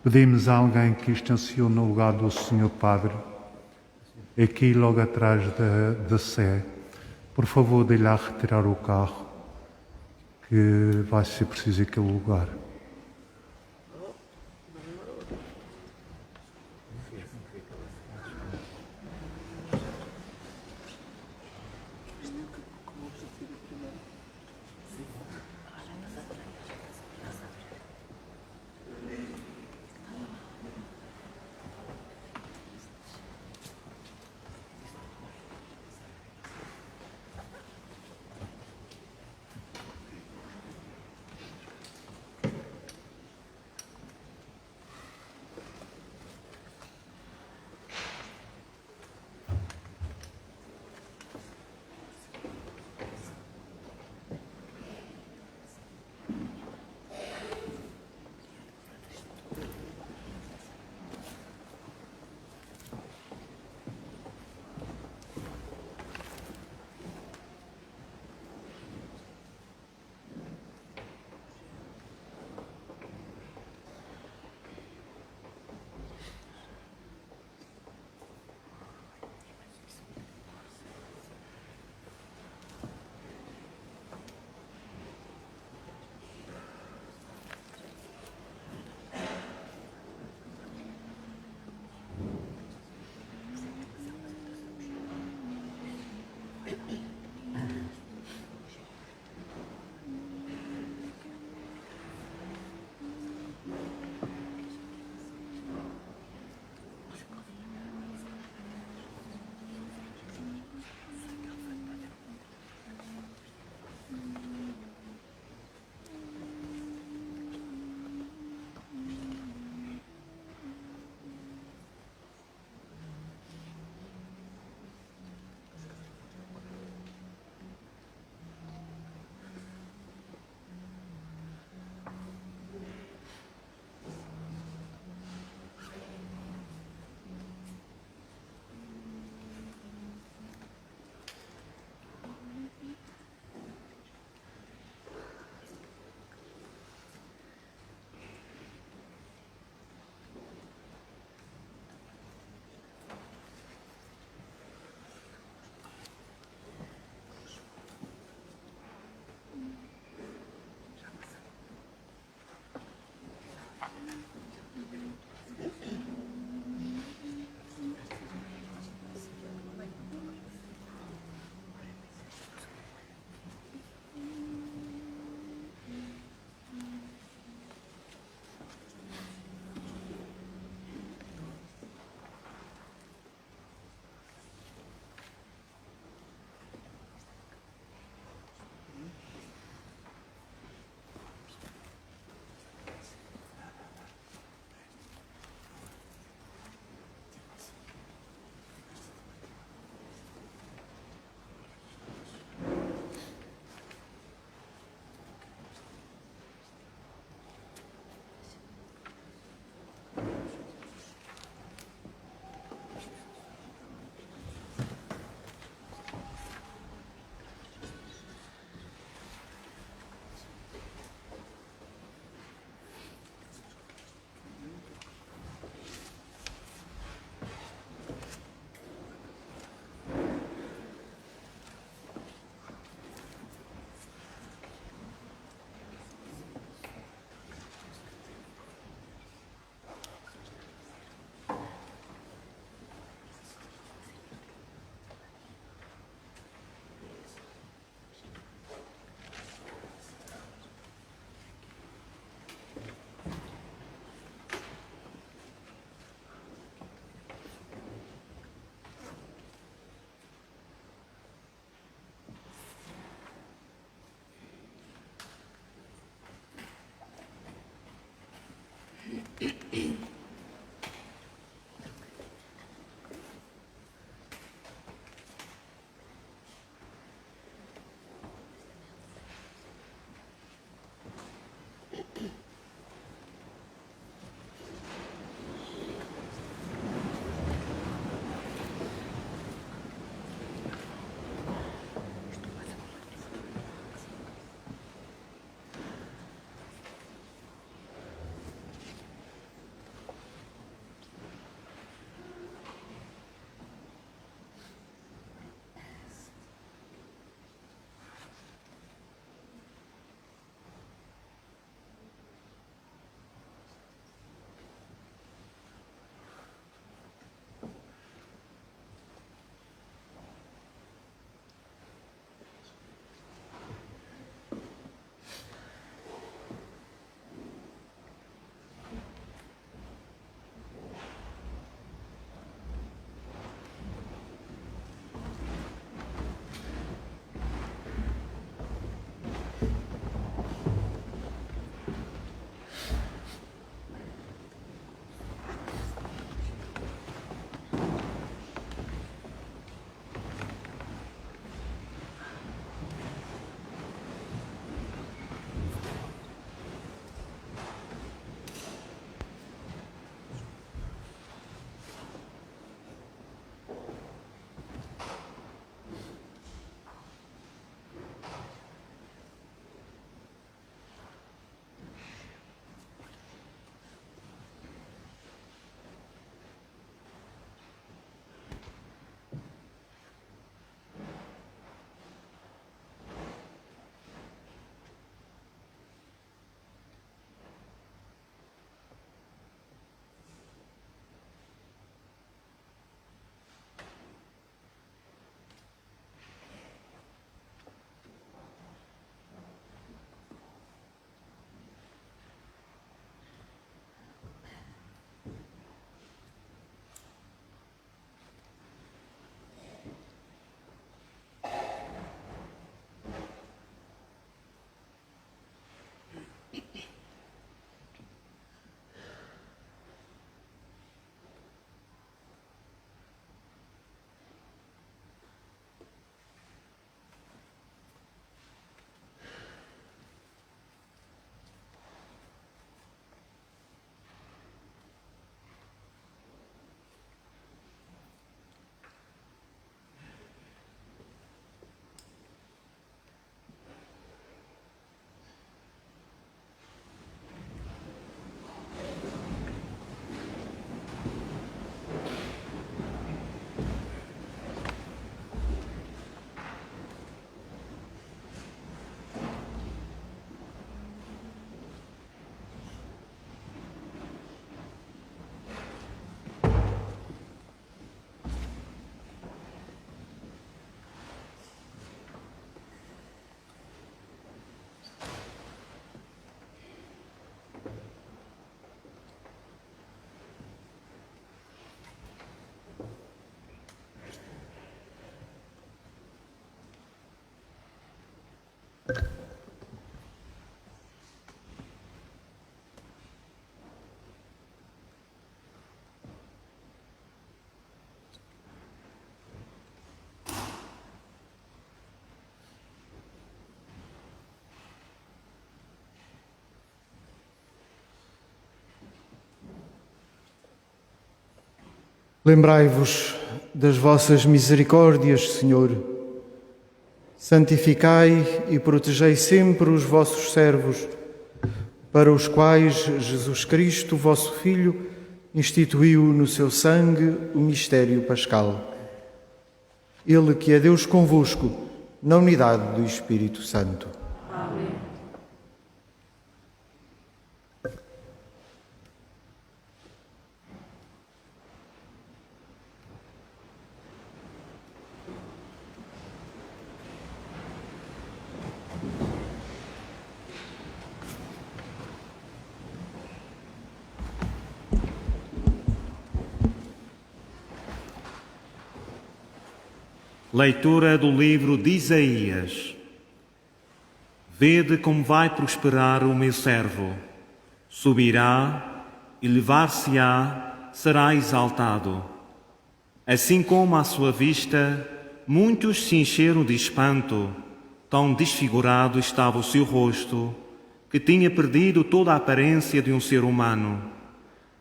Pedimos a alguém que estacione no lugar do Senhor Padre, aqui logo atrás da Sé. Por favor, dê-lhe a retirar o carro, que vai ser preciso aquele lugar. Lembrai-vos das vossas misericórdias, Senhor. Santificai e protegei sempre os vossos servos, para os quais Jesus Cristo, vosso Filho, instituiu no seu sangue o mistério pascal. Ele que é Deus convosco, na unidade do Espírito Santo. Amém. Leitura do livro de Isaías. Vede como vai prosperar o meu servo. Subirá e levar-se-á, será exaltado. Assim como à sua vista muitos se encheram de espanto, tão desfigurado estava o seu rosto, que tinha perdido toda a aparência de um ser humano.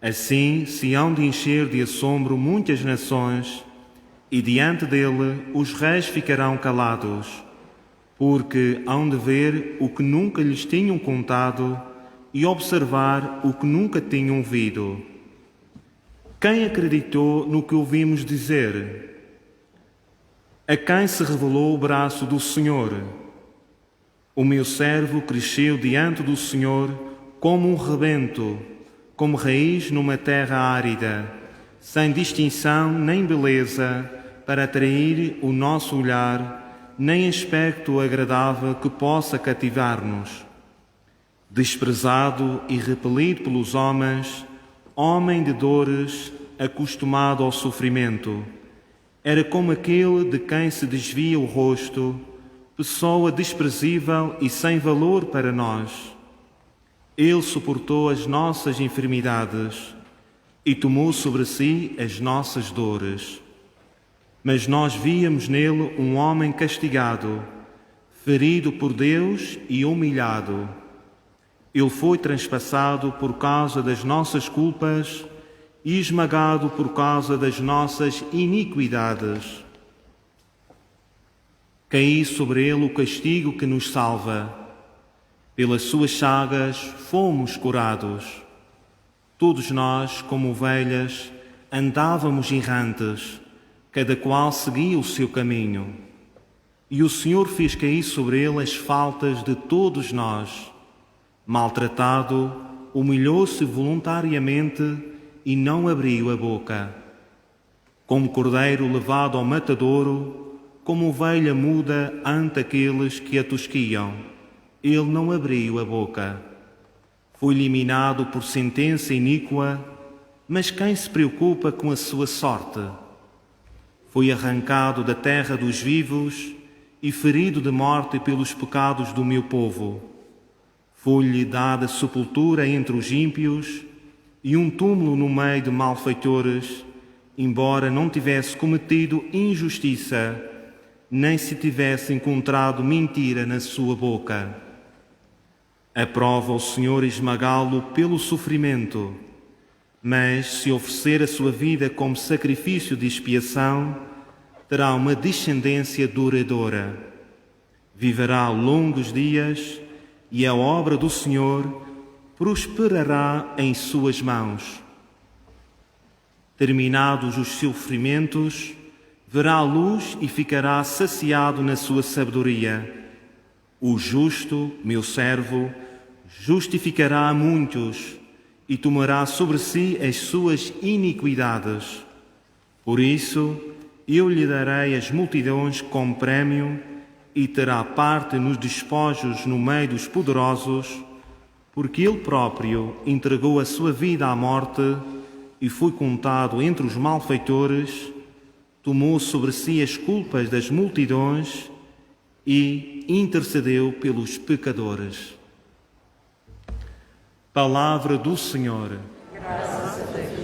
Assim se hão de encher de assombro muitas nações, e diante dele os reis ficarão calados, porque hão de ver o que nunca lhes tinham contado e observar o que nunca tinham ouvido. Quem acreditou no que ouvimos dizer? A quem se revelou o braço do Senhor? O meu servo cresceu diante do Senhor como um rebento, como raiz numa terra árida, sem distinção nem beleza, para atrair o nosso olhar, nem aspecto agradável que possa cativar-nos. Desprezado e repelido pelos homens, homem de dores, acostumado ao sofrimento, era como aquele de quem se desvia o rosto, pessoa desprezível e sem valor para nós. Ele suportou as nossas enfermidades e tomou sobre si as nossas dores. Mas nós víamos nele um homem castigado, ferido por Deus e humilhado. Ele foi transpassado por causa das nossas culpas e esmagado por causa das nossas iniquidades. Caiu sobre ele o castigo que nos salva. Pelas suas chagas fomos curados. Todos nós, como ovelhas, andávamos errantes, cada qual seguia o seu caminho. E o Senhor fez cair sobre ele as faltas de todos nós. Maltratado, humilhou-se voluntariamente e não abriu a boca. Como cordeiro levado ao matadouro, como ovelha muda ante aqueles que a tosquiam, ele não abriu a boca. Foi eliminado por sentença iníqua, mas quem se preocupa com a sua sorte? Foi arrancado da terra dos vivos e ferido de morte pelos pecados do meu povo. Foi-lhe dada sepultura entre os ímpios e um túmulo no meio de malfeitores, embora não tivesse cometido injustiça, nem se tivesse encontrado mentira na sua boca. Aprova o Senhor esmagá-lo pelo sofrimento, mas se oferecer a sua vida como sacrifício de expiação, terá uma descendência duradoura. Viverá longos dias e a obra do Senhor prosperará em suas mãos. Terminados os sofrimentos, verá a luz e ficará saciado na sua sabedoria. O justo, meu servo, justificará a muitos e tomará sobre si as suas iniquidades. Por isso, eu lhe darei as multidões como prémio e terá parte nos despojos no meio dos poderosos, porque ele próprio entregou a sua vida à morte e foi contado entre os malfeitores, tomou sobre si as culpas das multidões e intercedeu pelos pecadores. Palavra do Senhor. Graças a Deus.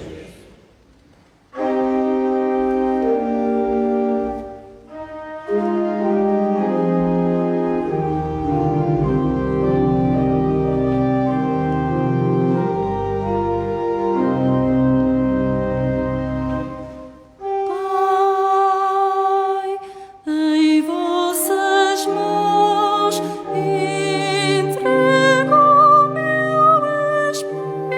Espírito.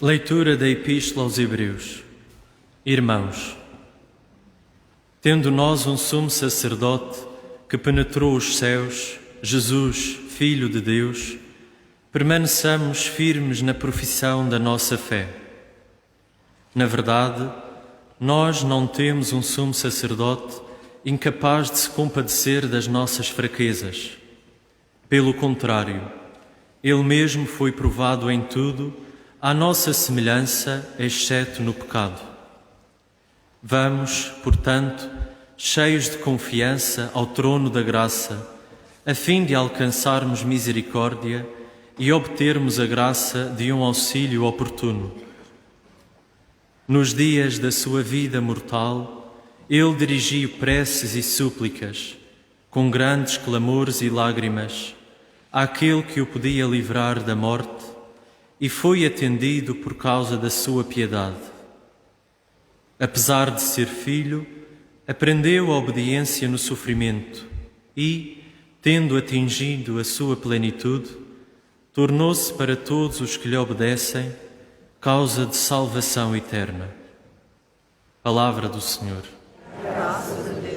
Leitura da Epístola aos Hebreus. Irmãos, tendo nós um sumo sacerdote que penetrou os céus, Jesus, Filho de Deus, permaneçamos firmes na profissão da nossa fé. Na verdade, nós não temos um sumo sacerdote incapaz de se compadecer das nossas fraquezas. Pelo contrário, ele mesmo foi provado em tudo, à nossa semelhança, exceto no pecado. Vamos, portanto, cheios de confiança ao trono da graça, a fim de alcançarmos misericórdia e obtermos a graça de um auxílio oportuno. Nos dias da sua vida mortal, ele dirigiu preces e súplicas, com grandes clamores e lágrimas, àquele que o podia livrar da morte, e foi atendido por causa da sua piedade. Apesar de ser filho, aprendeu a obediência no sofrimento e, tendo atingido a sua plenitude, tornou-se para todos os que lhe obedecem causa de salvação eterna. Palavra do Senhor. Graças a Deus.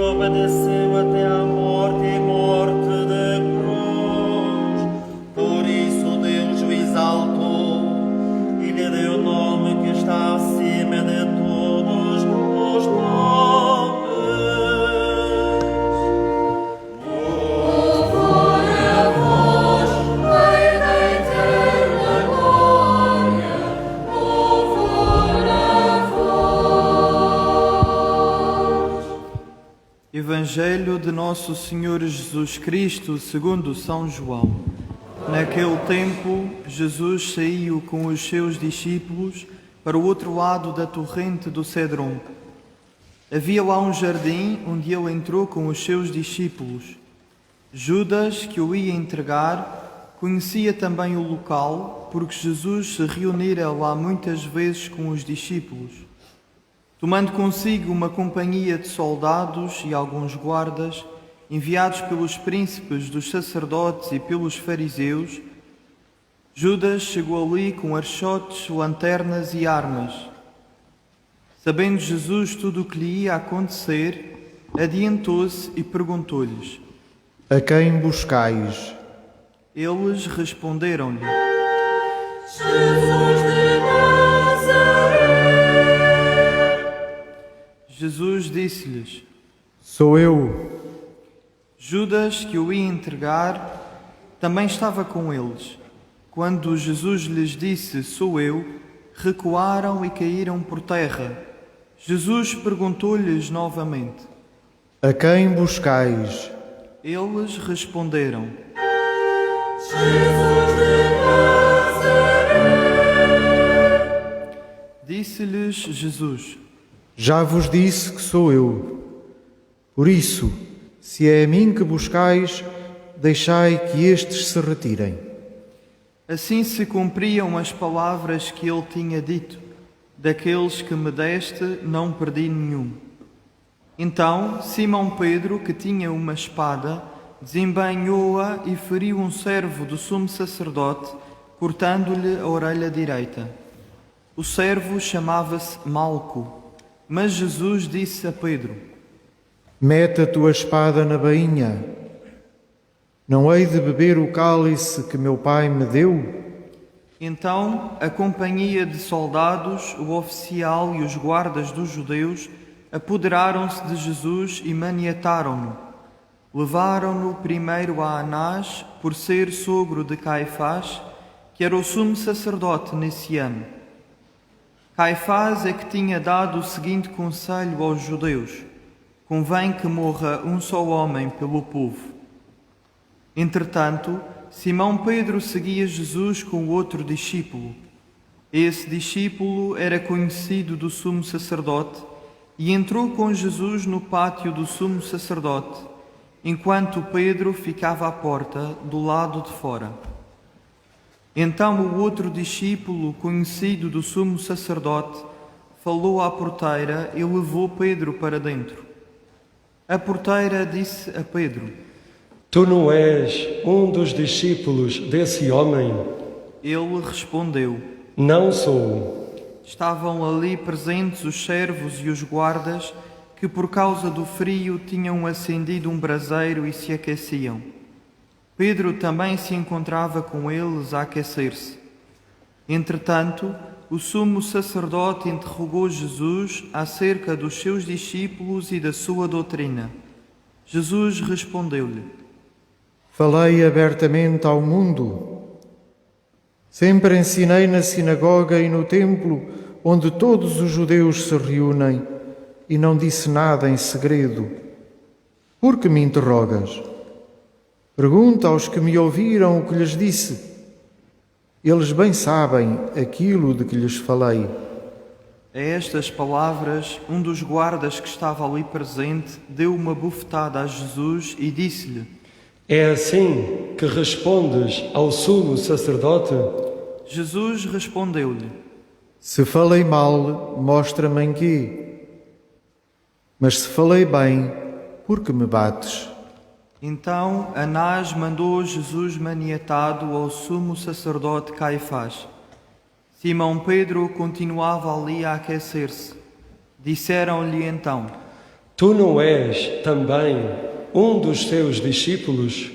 Obedeceu até à morte e morte da cruz. Por isso Deus o exaltou e lhe deu o nome que está acima de todos os nomes. Louvor a vós, Rei da eterna glória. Louvor a vós. Evangelho de Nosso Senhor Jesus Cristo segundo São João. Naquele tempo, Jesus saiu com os seus discípulos para o outro lado da torrente do Cédron. Havia lá um jardim onde ele entrou com os seus discípulos. Judas, que o ia entregar, conhecia também o local, porque Jesus se reunira lá muitas vezes com os discípulos. Tomando consigo uma companhia de soldados e alguns guardas, enviados pelos príncipes dos sacerdotes e pelos fariseus, Judas chegou ali com archotes, lanternas e armas. Sabendo Jesus tudo o que lhe ia acontecer, adiantou-se e perguntou-lhes: A quem buscais? Eles responderam-lhe: Jesus de Nazaré. Jesus disse-lhes: Sou eu. Judas, que o ia entregar, também estava com eles. Quando Jesus lhes disse: Sou eu, recuaram e caíram por terra. Jesus perguntou-lhes novamente. A quem buscais? Eles responderam: Jesus de Nazaré. Disse-lhes Jesus: Já vos disse que sou eu. Por isso, se é a mim que buscais, deixai que estes se retirem. Assim se cumpriam as palavras que ele tinha dito: daqueles que me deste, não perdi nenhum. Então Simão Pedro, que tinha uma espada, desembainhou-a e feriu um servo do sumo sacerdote, cortando-lhe a orelha direita. O servo chamava-se Malco. Mas Jesus disse a Pedro: Mete a tua espada na bainha. Não hei de beber o cálice que meu pai me deu? Então a companhia de soldados, o oficial e os guardas dos judeus apoderaram-se de Jesus e maniataram-no. Levaram-no primeiro a Anás, por ser sogro de Caifás, que era o sumo sacerdote nesse ano. Caifás é que tinha dado o seguinte conselho aos judeus: convém que morra um só homem pelo povo. Entretanto, Simão Pedro seguia Jesus com outro discípulo. Esse discípulo era conhecido do sumo sacerdote e entrou com Jesus no pátio do sumo sacerdote, enquanto Pedro ficava à porta, do lado de fora. Então o outro discípulo, conhecido do sumo sacerdote, falou à porteira e levou Pedro para dentro. A porteira disse a Pedro: Tu não és um dos discípulos desse homem? Ele respondeu: Não sou. Estavam ali presentes os servos e os guardas que, por causa do frio, tinham acendido um braseiro e se aqueciam. Pedro também se encontrava com eles a aquecer-se. Entretanto, o sumo sacerdote interrogou Jesus acerca dos seus discípulos e da sua doutrina. Jesus respondeu-lhe: Falei abertamente ao mundo. Sempre ensinei na sinagoga e no templo, onde todos os judeus se reúnem, e não disse nada em segredo. Por que me interrogas? Pergunta aos que me ouviram o que lhes disse. Eles bem sabem aquilo de que lhes falei. A estas palavras, um dos guardas que estava ali presente deu uma bufetada a Jesus e disse-lhe: É assim que respondes ao sumo sacerdote? Jesus respondeu-lhe: Se falei mal, mostra-me em quê? Mas se falei bem, por que me bates? Então Anás mandou Jesus maniatado ao sumo sacerdote Caifás. Simão Pedro continuava ali a aquecer-se. Disseram-lhe então: Tu não és também um dos seus discípulos?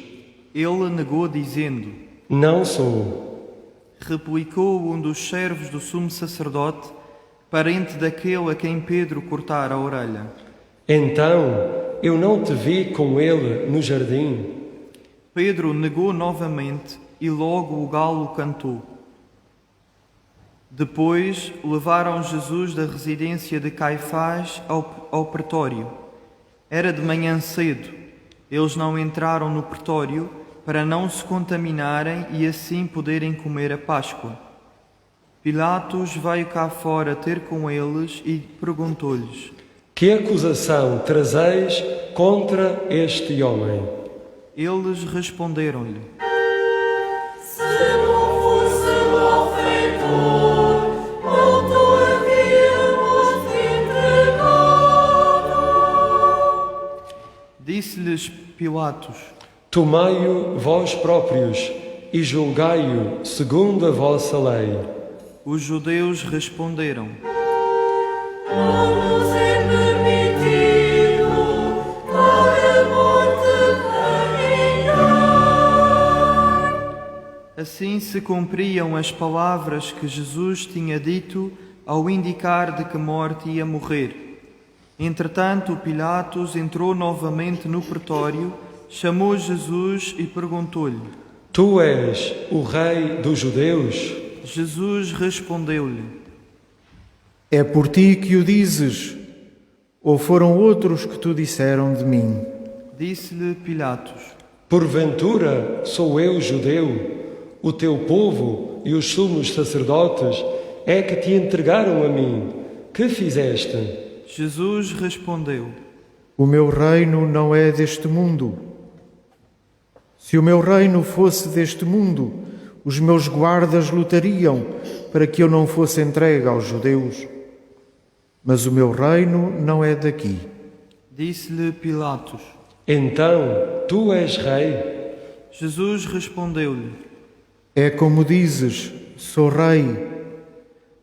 Ele negou dizendo: Não sou. Replicou um dos servos do sumo sacerdote, parente daquele a quem Pedro cortara a orelha. Então eu não te vi com ele no jardim. Pedro negou novamente e logo o galo cantou. Depois levaram Jesus da residência de Caifás ao pretório. Era de manhã cedo. Eles não entraram no pretório para não se contaminarem e assim poderem comer a Páscoa. Pilatos veio cá fora ter com eles e perguntou-lhes: Que acusação trazeis contra este homem? Eles responderam-lhe: Se não fosse malfeitor, não te havíamos entregado. Disse-lhes Pilatos: Tomai-o vós próprios e julgai-o segundo a vossa lei. Os judeus responderam: Não nos é permitido dar a morte a ninguém. Assim se cumpriam as palavras que Jesus tinha dito ao indicar de que morte ia morrer. Entretanto, Pilatos entrou novamente no pretório, chamou Jesus e perguntou-lhe: Tu és o rei dos judeus? Jesus respondeu-lhe: É por ti que o dizes, ou foram outros que tu disseram de mim? Disse-lhe Pilatos: Porventura sou eu judeu? O teu povo e os sumos sacerdotes é que te entregaram a mim. Que fizeste? Jesus respondeu: O meu reino não é deste mundo. Se o meu reino fosse deste mundo, os meus guardas lutariam para que eu não fosse entregue aos judeus. Mas o meu reino não é daqui. Disse-lhe Pilatos: Então tu és rei? Jesus respondeu-lhe: É como dizes, sou rei.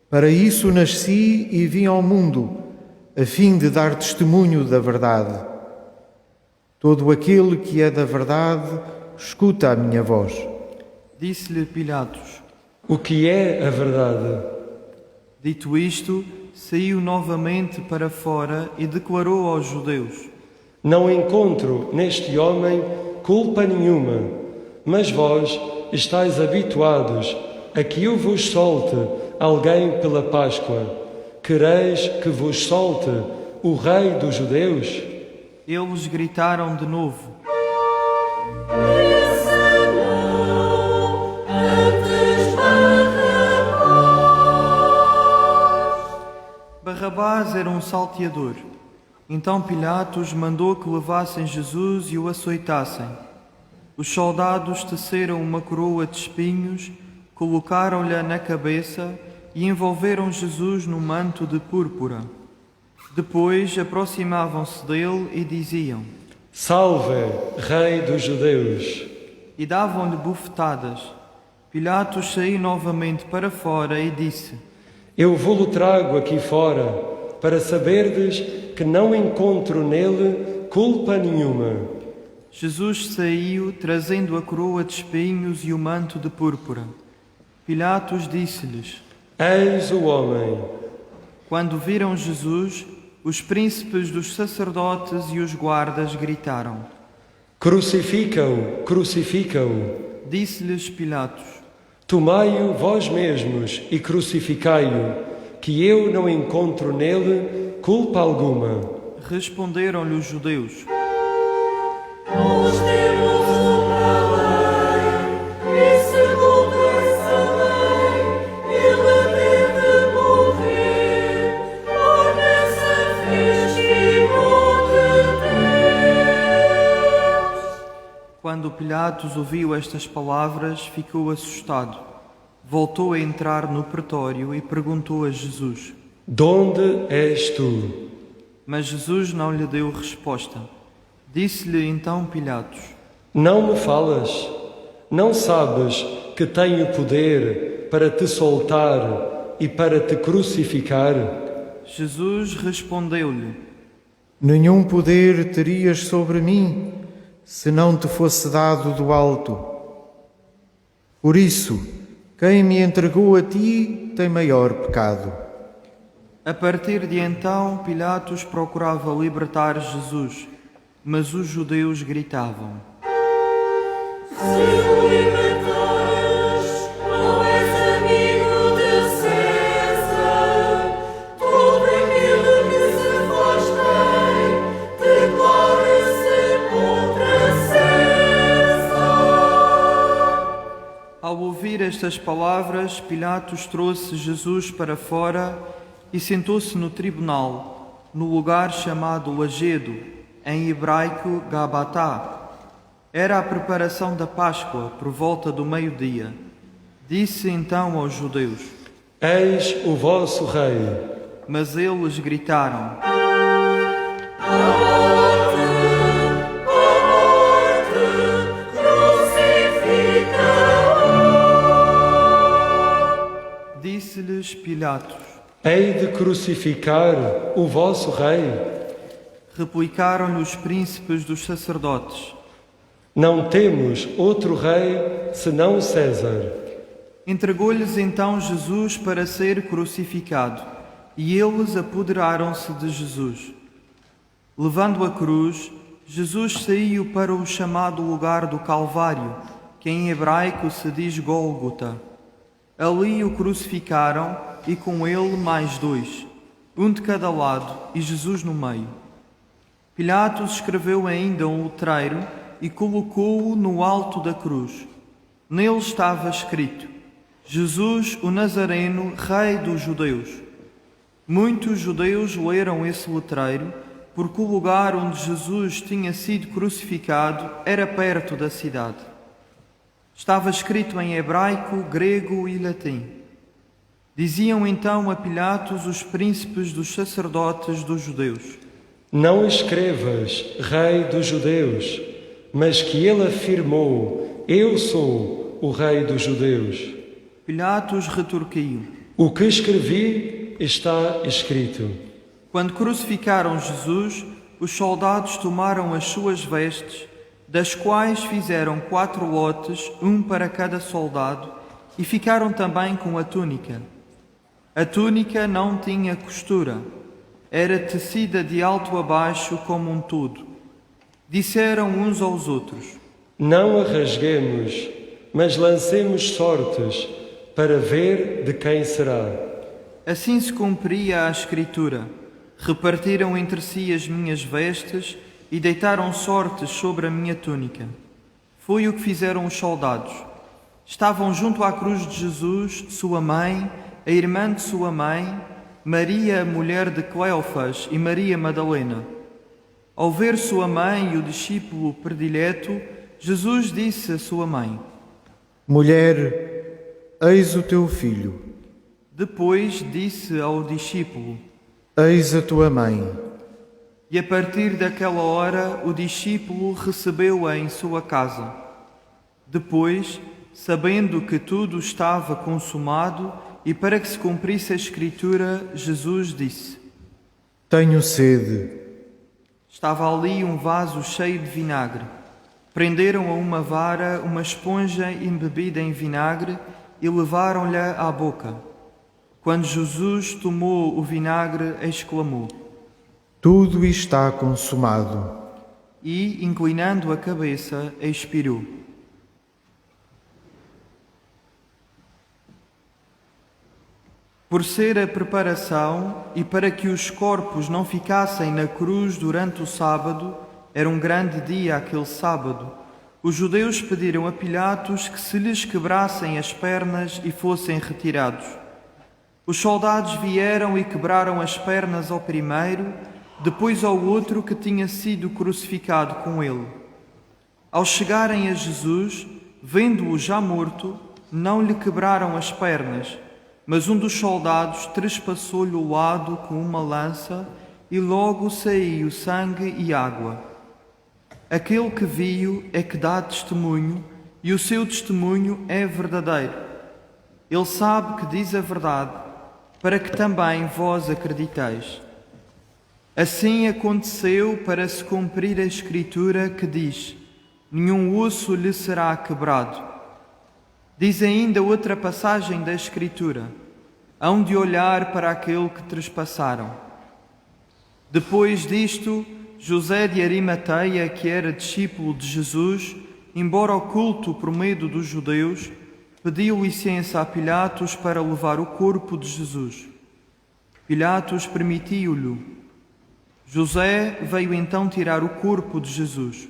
Para isso nasci e vim ao mundo, a fim de dar testemunho da verdade. Todo aquele que é da verdade, escuta a minha voz. Disse-lhe Pilatos: O que é a verdade? Dito isto, saiu novamente para fora e declarou aos judeus: Não encontro neste homem culpa nenhuma, mas vós estáis habituados a que eu vos solte alguém pela Páscoa. Quereis que vos solte o rei dos judeus? Eles gritaram de novo: Esse não Barrabás era um salteador. Então Pilatos mandou que levassem Jesus e o açoitassem. Os soldados teceram uma coroa de espinhos, colocaram-lhe na cabeça e envolveram Jesus no manto de púrpura. Depois aproximavam-se dele e diziam: Salve, Rei dos Judeus! E davam-lhe bufetadas. Pilatos saiu novamente para fora e disse: Eu vou-lo trago aqui fora, para saberdes que não encontro nele culpa nenhuma. Jesus saiu, trazendo a coroa de espinhos e o manto de púrpura. Pilatos disse-lhes: Eis o homem. Quando viram Jesus, os príncipes dos sacerdotes e os guardas gritaram. Crucifica-o, crucifica-o. Disse-lhes Pilatos: Tomai-o vós mesmos e crucificai-o, que eu não encontro nele culpa alguma. Responderam-lhe os judeus: Nós temos uma lei, e segundo essa lei, ele deve morrer, por essa testigo de Deus. Quando Pilatos ouviu estas palavras, ficou assustado. Voltou a entrar no pretório e perguntou a Jesus. De onde és tu? Mas Jesus não lhe deu resposta. Disse-lhe então Pilatos: Não me falas? Não sabes que tenho poder para te soltar e para te crucificar? Jesus respondeu-lhe: Nenhum poder terias sobre mim, se não te fosse dado do alto. Por isso, quem me entregou a ti tem maior pecado. A partir de então, Pilatos procurava libertar Jesus, mas os judeus gritavam: Se o libertares, não és amigo de César. Tudo aquilo que se faz bem, declara-se contra César. Ao ouvir estas palavras, Pilatos trouxe Jesus para fora e sentou-se no tribunal, no lugar chamado Lajedo, em hebraico Gabatá. Era a preparação da Páscoa, por volta do meio-dia. Disse então aos judeus: Eis o vosso rei. Mas eles gritaram: Disse-lhes Pilatos. Hei de crucificar o vosso rei? Replicaram-lhe os príncipes dos sacerdotes. Não temos outro rei senão César. Entregou-lhes então Jesus para ser crucificado, e eles apoderaram-se de Jesus. Levando a cruz, Jesus saiu para o chamado lugar do Calvário, que em hebraico se diz Gólgota. Ali o crucificaram e com ele mais dois, um de cada lado e Jesus no meio. Pilatos escreveu ainda um letreiro e colocou-o no alto da cruz. Nele estava escrito: Jesus, o Nazareno, Rei dos Judeus. Muitos judeus leram esse letreiro, porque o lugar onde Jesus tinha sido crucificado era perto da cidade. Estava escrito em hebraico, grego e latim. Diziam então a Pilatos os príncipes dos sacerdotes dos judeus: Não escrevas, Rei dos Judeus, mas que ele afirmou: Eu sou o Rei dos Judeus. Pilatos retorquiu: O que escrevi está escrito. Quando crucificaram Jesus, os soldados tomaram as suas vestes, das quais fizeram 4 lotes, um para cada soldado, e ficaram também com a túnica. A túnica não tinha costura, era tecida de alto a baixo como um todo. Disseram uns aos outros: Não a rasguemos, mas lancemos sortes para ver de quem será. Assim se cumpria a Escritura: repartiram entre si as minhas vestes e deitaram sortes sobre a minha túnica. Foi o que fizeram os soldados. Estavam junto à cruz de Jesus, sua mãe, a irmã de sua mãe, Maria, mulher de Cleofas, e Maria Madalena. Ao ver sua mãe e o discípulo predileto, Jesus disse à sua mãe: Mulher, eis o teu filho. Depois disse ao discípulo: Eis a tua mãe. E a partir daquela hora o discípulo recebeu-a em sua casa. Depois, sabendo que tudo estava consumado e para que se cumprisse a Escritura, Jesus disse: Tenho sede. Estava ali um vaso cheio de vinagre. Prenderam a uma vara uma esponja embebida em vinagre e levaram-lhe à boca. Quando Jesus tomou o vinagre, exclamou: Tudo está consumado. E, inclinando a cabeça, expirou. Por ser a preparação e para que os corpos não ficassem na cruz durante o sábado, era um grande dia aquele sábado, os judeus pediram a Pilatos que se lhes quebrassem as pernas e fossem retirados. Os soldados vieram e quebraram as pernas ao primeiro, depois ao outro que tinha sido crucificado com ele. Ao chegarem a Jesus, vendo-o já morto, não lhe quebraram as pernas, mas um dos soldados trespassou-lhe o lado com uma lança e logo saiu sangue e água. Aquele que viu é que dá testemunho e o seu testemunho é verdadeiro. Ele sabe que diz a verdade, para que também vós acrediteis. Assim aconteceu para se cumprir a Escritura que diz: nenhum osso lhe será quebrado. Diz ainda outra passagem da Escritura: hão de olhar para aquele que trespassaram. Depois disto, José de Arimateia, que era discípulo de Jesus, embora oculto por medo dos judeus, pediu licença a Pilatos para levar o corpo de Jesus. Pilatos permitiu-lhe. José veio então tirar o corpo de Jesus.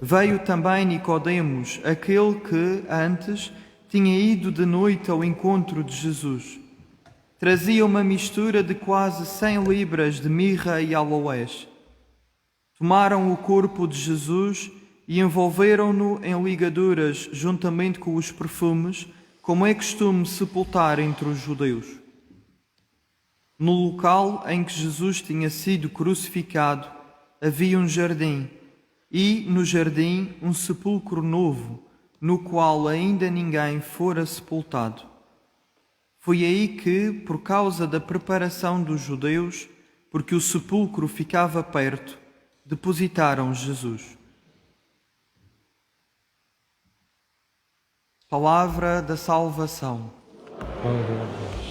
Veio também Nicodemos, aquele que, antes, tinha ido de noite ao encontro de Jesus. Trazia uma mistura de quase 100 libras de mirra e aloés. Tomaram o corpo de Jesus e envolveram-no em ligaduras juntamente com os perfumes, como é costume sepultar entre os judeus. No local em que Jesus tinha sido crucificado, havia um jardim, e, no jardim, um sepulcro novo, no qual ainda ninguém fora sepultado. Foi aí que, por causa da preparação dos judeus, porque o sepulcro ficava perto, depositaram Jesus. Palavra da salvação. Glória a Deus.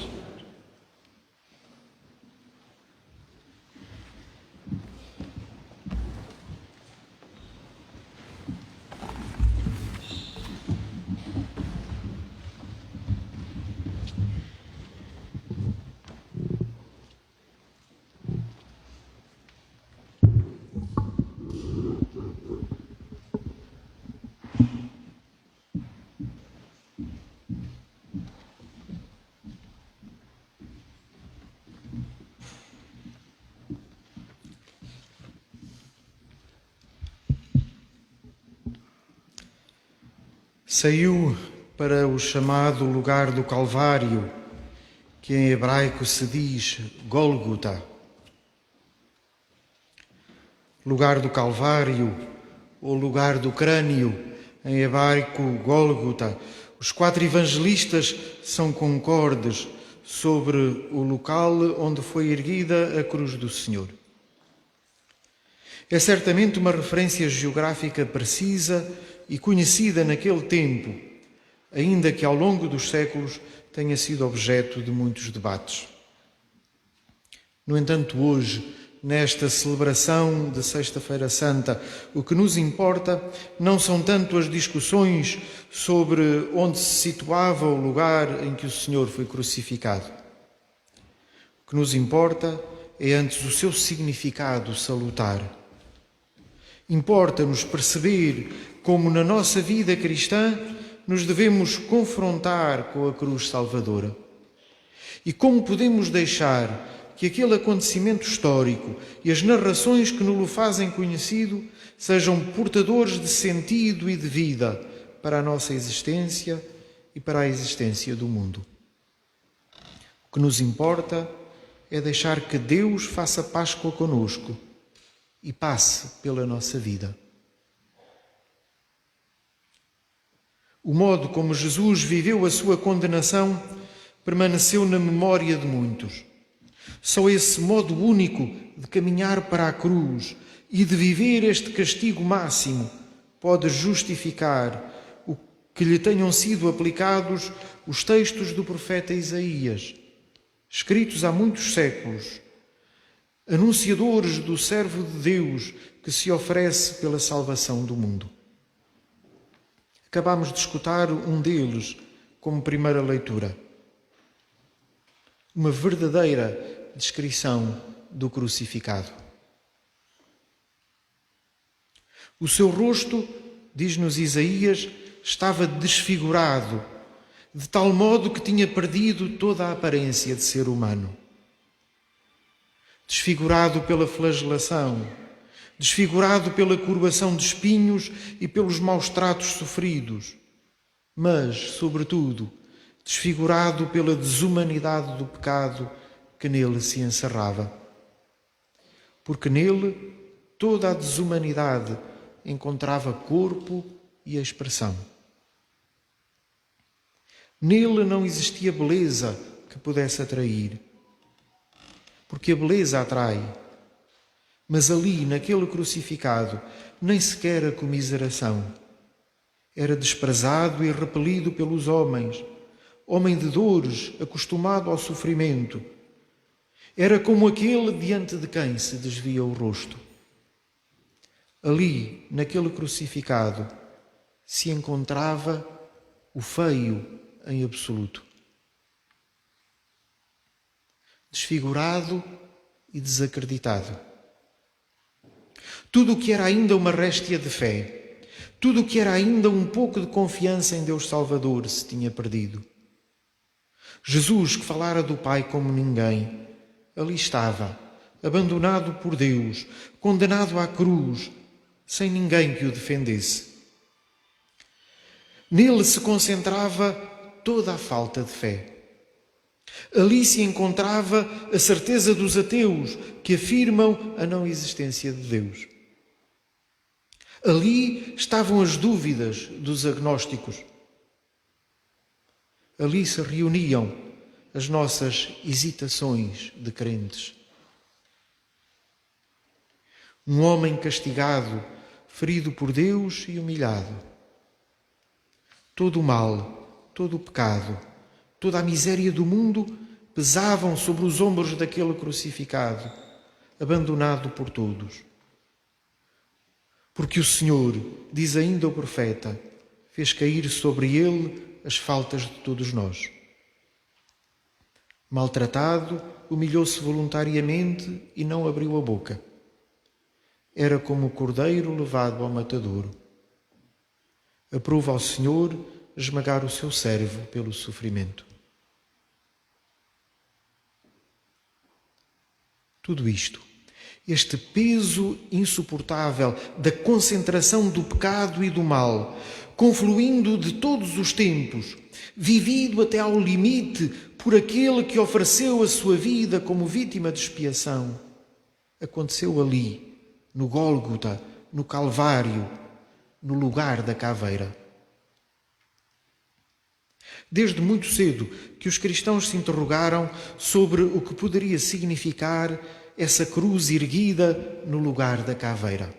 Saiu para o chamado lugar do Calvário, que em hebraico se diz Gólgota. Lugar do Calvário, ou lugar do crânio, em hebraico Gólgota. Os 4 evangelistas são concordes sobre o local onde foi erguida a cruz do Senhor. É certamente uma referência geográfica precisa e conhecida naquele tempo, ainda que ao longo dos séculos tenha sido objeto de muitos debates. No entanto, hoje, nesta celebração de Sexta-feira Santa, o que nos importa não são tanto as discussões sobre onde se situava o lugar em que o Senhor foi crucificado. O que nos importa é antes o seu significado salutar. Importa-nos perceber como na nossa vida cristã nos devemos confrontar com a cruz salvadora. E como podemos deixar que aquele acontecimento histórico e as narrações que nos o fazem conhecido sejam portadores de sentido e de vida para a nossa existência e para a existência do mundo? O que nos importa é deixar que Deus faça Páscoa conosco e passe pela nossa vida. O modo como Jesus viveu a sua condenação permaneceu na memória de muitos. Só esse modo único de caminhar para a cruz e de viver este castigo máximo pode justificar o que lhe tenham sido aplicados os textos do profeta Isaías, escritos há muitos séculos, anunciadores do servo de Deus que se oferece pela salvação do mundo. Acabamos de escutar um deles como primeira leitura. Uma verdadeira descrição do crucificado. O seu rosto, diz-nos Isaías, estava desfigurado, de tal modo que tinha perdido toda a aparência de ser humano. Desfigurado pela flagelação, desfigurado pela coroação de espinhos e pelos maus tratos sofridos, mas, sobretudo, desfigurado pela desumanidade do pecado que nele se encerrava. Porque nele toda a desumanidade encontrava corpo e expressão. Nele não existia beleza que pudesse atrair, porque a beleza atrai. Mas ali, naquele crucificado, nem sequer a comiseração. Era desprezado e repelido pelos homens, homem de dores, acostumado ao sofrimento. Era como aquele diante de quem se desvia o rosto. Ali, naquele crucificado, se encontrava o feio em absoluto. Desfigurado e desacreditado. Tudo o que era ainda uma réstia de fé, tudo o que era ainda um pouco de confiança em Deus Salvador se tinha perdido. Jesus, que falara do Pai como ninguém, ali estava, abandonado por Deus, condenado à cruz, sem ninguém que o defendesse. Nele se concentrava toda a falta de fé. Ali se encontrava a certeza dos ateus que afirmam a não existência de Deus. Ali estavam as dúvidas dos agnósticos. Ali se reuniam as nossas hesitações de crentes. Um homem castigado, ferido por Deus e humilhado. Todo o mal, todo o pecado, toda a miséria do mundo pesavam sobre os ombros daquele crucificado, abandonado por todos. Porque o Senhor, diz ainda o profeta, fez cair sobre ele as faltas de todos nós. Maltratado, humilhou-se voluntariamente e não abriu a boca. Era como o cordeiro levado ao matadouro. Aprova ao Senhor esmagar o seu servo pelo sofrimento. Tudo isto, este peso insuportável da concentração do pecado e do mal, confluindo de todos os tempos, vivido até ao limite por aquele que ofereceu a sua vida como vítima de expiação, aconteceu ali, no Gólgota, no Calvário, no lugar da caveira. Desde muito cedo que os cristãos se interrogaram sobre o que poderia significar essa cruz erguida no lugar da caveira.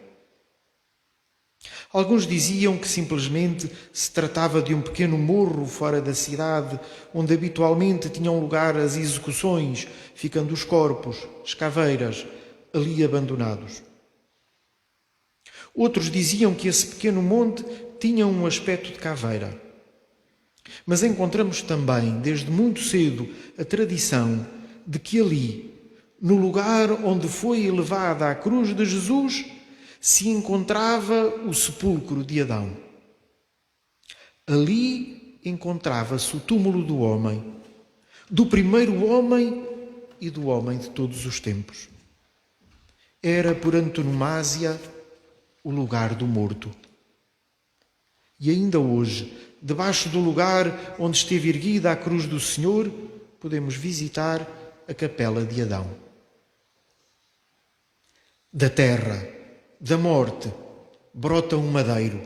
Alguns diziam que simplesmente se tratava de um pequeno morro fora da cidade, onde habitualmente tinham lugar as execuções, ficando os corpos, as caveiras, ali abandonados. Outros diziam que esse pequeno monte tinha um aspecto de caveira. Mas encontramos também, desde muito cedo, a tradição de que ali, no lugar onde foi elevada a cruz de Jesus, se encontrava o sepulcro de Adão. Ali encontrava-se o túmulo do homem, do primeiro homem e do homem de todos os tempos. Era, por antonomasia, o lugar do morto. E ainda hoje, debaixo do lugar onde esteve erguida a cruz do Senhor, podemos visitar a capela de Adão. Da terra, da morte, brota um madeiro.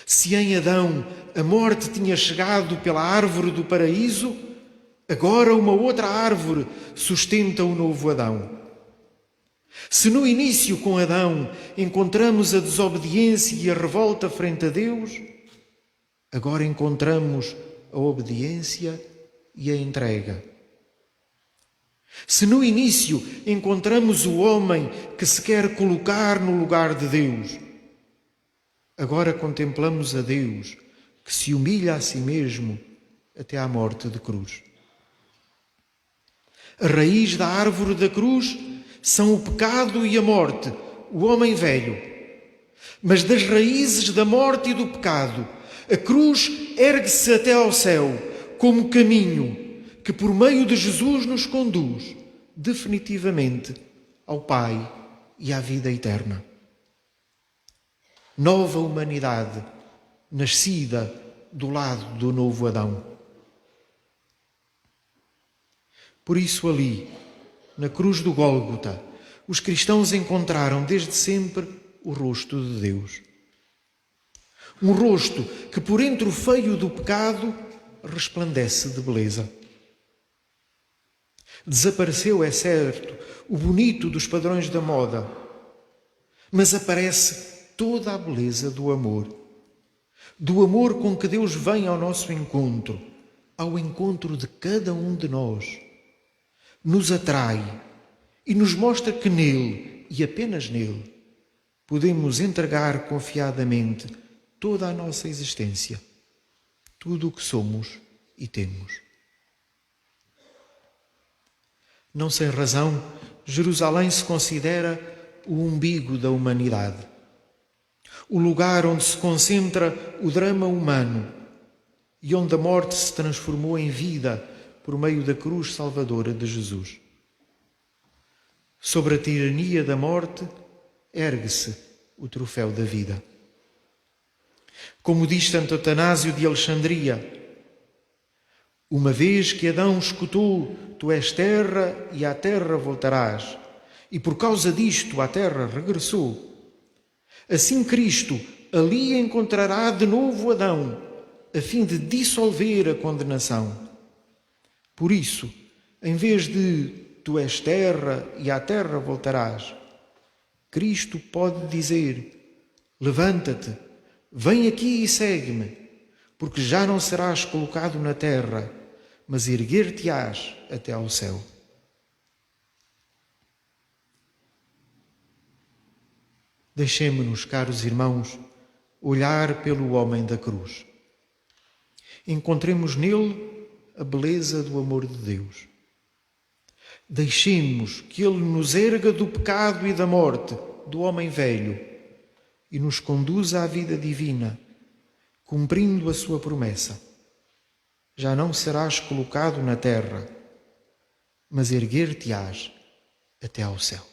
Se em Adão a morte tinha chegado pela árvore do paraíso, agora uma outra árvore sustenta o novo Adão. Se no início com Adão encontramos a desobediência e a revolta frente a Deus, agora encontramos a obediência e a entrega. Se no início encontramos o homem que se quer colocar no lugar de Deus, agora contemplamos a Deus que se humilha a si mesmo até à morte de cruz. A raiz da árvore da cruz são o pecado e a morte, o homem velho. Mas das raízes da morte e do pecado, a cruz ergue-se até ao céu como caminho que por meio de Jesus nos conduz definitivamente ao Pai e à vida eterna. Nova humanidade, nascida do lado do novo Adão. Por isso ali, na cruz do Gólgota, os cristãos encontraram desde sempre o rosto de Deus. Um rosto que por entre o feio do pecado resplandece de beleza. Desapareceu, é certo, o bonito dos padrões da moda, mas aparece toda a beleza do amor com que Deus vem ao nosso encontro, ao encontro de cada um de nós. Nos atrai e nos mostra que nele, e apenas nele, podemos entregar confiadamente toda a nossa existência, tudo o que somos e temos. Não sem razão, Jerusalém se considera o umbigo da humanidade, o lugar onde se concentra o drama humano e onde a morte se transformou em vida por meio da cruz salvadora de Jesus. Sobre a tirania da morte, ergue-se o troféu da vida. Como diz Santo Atanásio de Alexandria, uma vez que Adão escutou, tu és terra e à terra voltarás, e por causa disto à terra regressou, assim Cristo ali encontrará de novo Adão, a fim de dissolver a condenação. Por isso, em vez de tu és terra e à terra voltarás, Cristo pode dizer: levanta-te, vem aqui e segue-me, porque já não serás colocado na terra, mas erguer-te-ás até ao céu. Deixemo-nos, caros irmãos, olhar pelo homem da cruz. Encontremos nele a beleza do amor de Deus. Deixemos que Ele nos erga do pecado e da morte, do homem velho, e nos conduza à vida divina, cumprindo a sua promessa. Já não serás colocado na terra, mas erguer-te-ás até ao céu.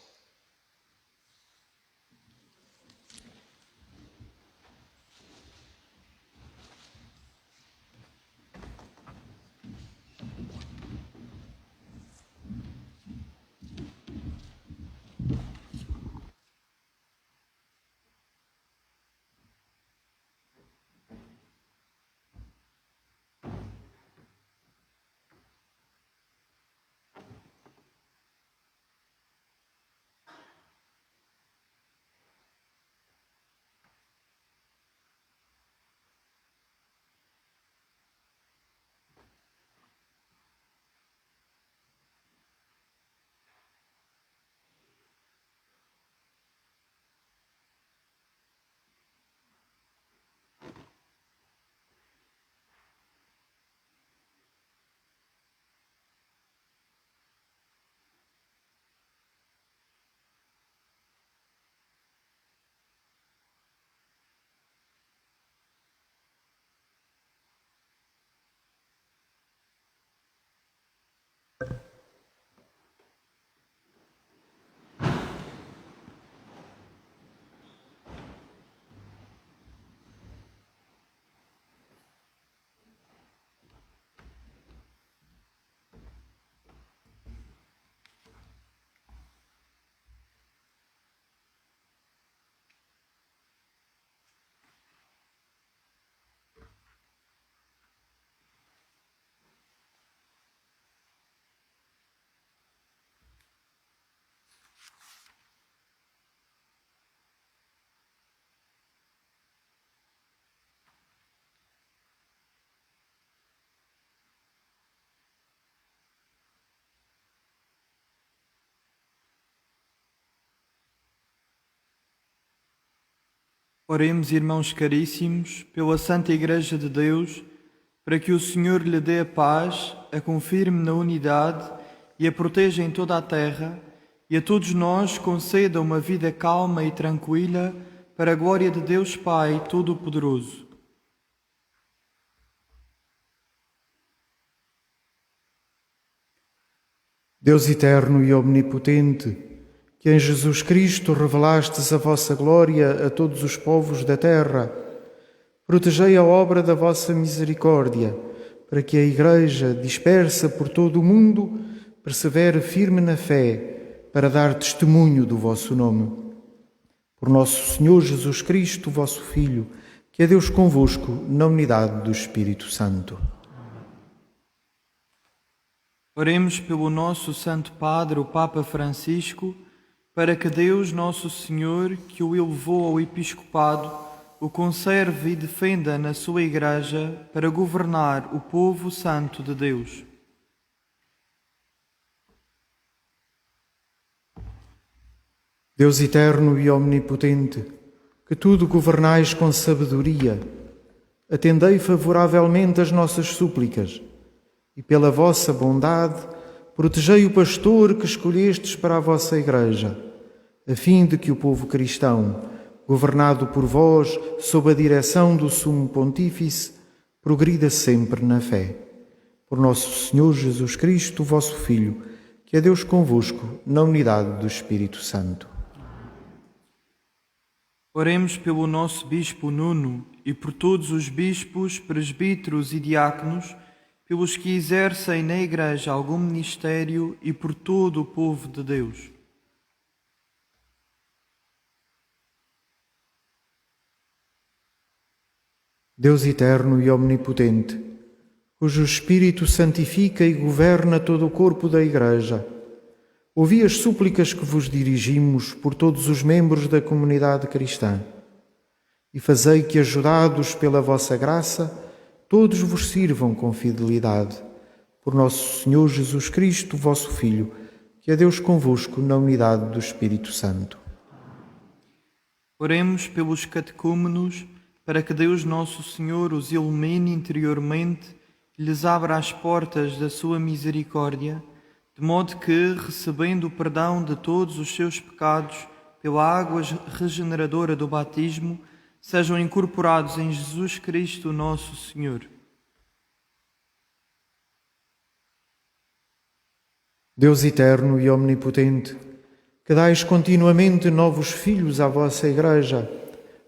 Oremos, irmãos caríssimos, pela Santa Igreja de Deus, para que o Senhor lhe dê a paz, a confirme na unidade e a proteja em toda a terra, e a todos nós conceda uma vida calma e tranquila, para a glória de Deus Pai Todo-Poderoso. Deus eterno e omnipotente, que em Jesus Cristo revelastes a vossa glória a todos os povos da terra, protegei a obra da vossa misericórdia, para que a Igreja, dispersa por todo o mundo, persevere firme na fé, para dar testemunho do vosso nome. Por nosso Senhor Jesus Cristo, vosso Filho, que é Deus convosco, na unidade do Espírito Santo. Oremos pelo nosso Santo Padre, o Papa Francisco, para que Deus, nosso Senhor, que o elevou ao episcopado, o conserve e defenda na sua Igreja para governar o povo santo de Deus. Deus eterno e omnipotente, que tudo governais com sabedoria, atendei favoravelmente as nossas súplicas e, pela vossa bondade, protegei o pastor que escolhestes para a vossa Igreja, a fim de que o povo cristão, governado por vós, sob a direção do Sumo Pontífice, progrida sempre na fé. Por nosso Senhor Jesus Cristo, vosso Filho, que é Deus convosco, na unidade do Espírito Santo. Oremos pelo nosso Bispo Nuno e por todos os bispos, presbíteros e diáconos, pelos que exercem na Igreja algum ministério e por todo o povo de Deus. Deus eterno e omnipotente, cujo Espírito santifica e governa todo o corpo da Igreja, ouvi as súplicas que vos dirigimos por todos os membros da comunidade cristã e fazei que, ajudados pela vossa graça, todos vos sirvam com fidelidade. Por nosso Senhor Jesus Cristo, vosso Filho, que é Deus convosco na unidade do Espírito Santo. Oremos pelos catecúmenos, para que Deus nosso Senhor os ilumine interiormente e lhes abra as portas da sua misericórdia, de modo que, recebendo o perdão de todos os seus pecados pela água regeneradora do batismo, sejam incorporados em Jesus Cristo, nosso Senhor. Deus eterno e omnipotente, que dais continuamente novos filhos à vossa Igreja,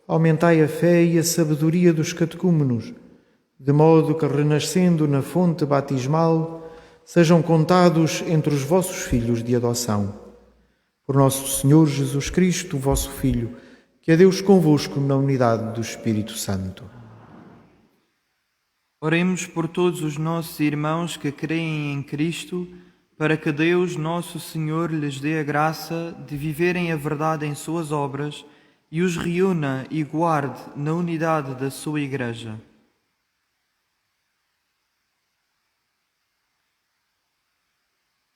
aumentai a fé e a sabedoria dos catecúmenos, de modo que, renascendo na fonte batismal, sejam contados entre os vossos filhos de adoção. Por nosso Senhor Jesus Cristo, vosso Filho, que é Deus convosco na unidade do Espírito Santo. Oremos por todos os nossos irmãos que creem em Cristo, para que Deus, nosso Senhor, lhes dê a graça de viverem a verdade em suas obras e os reúna e guarde na unidade da sua Igreja.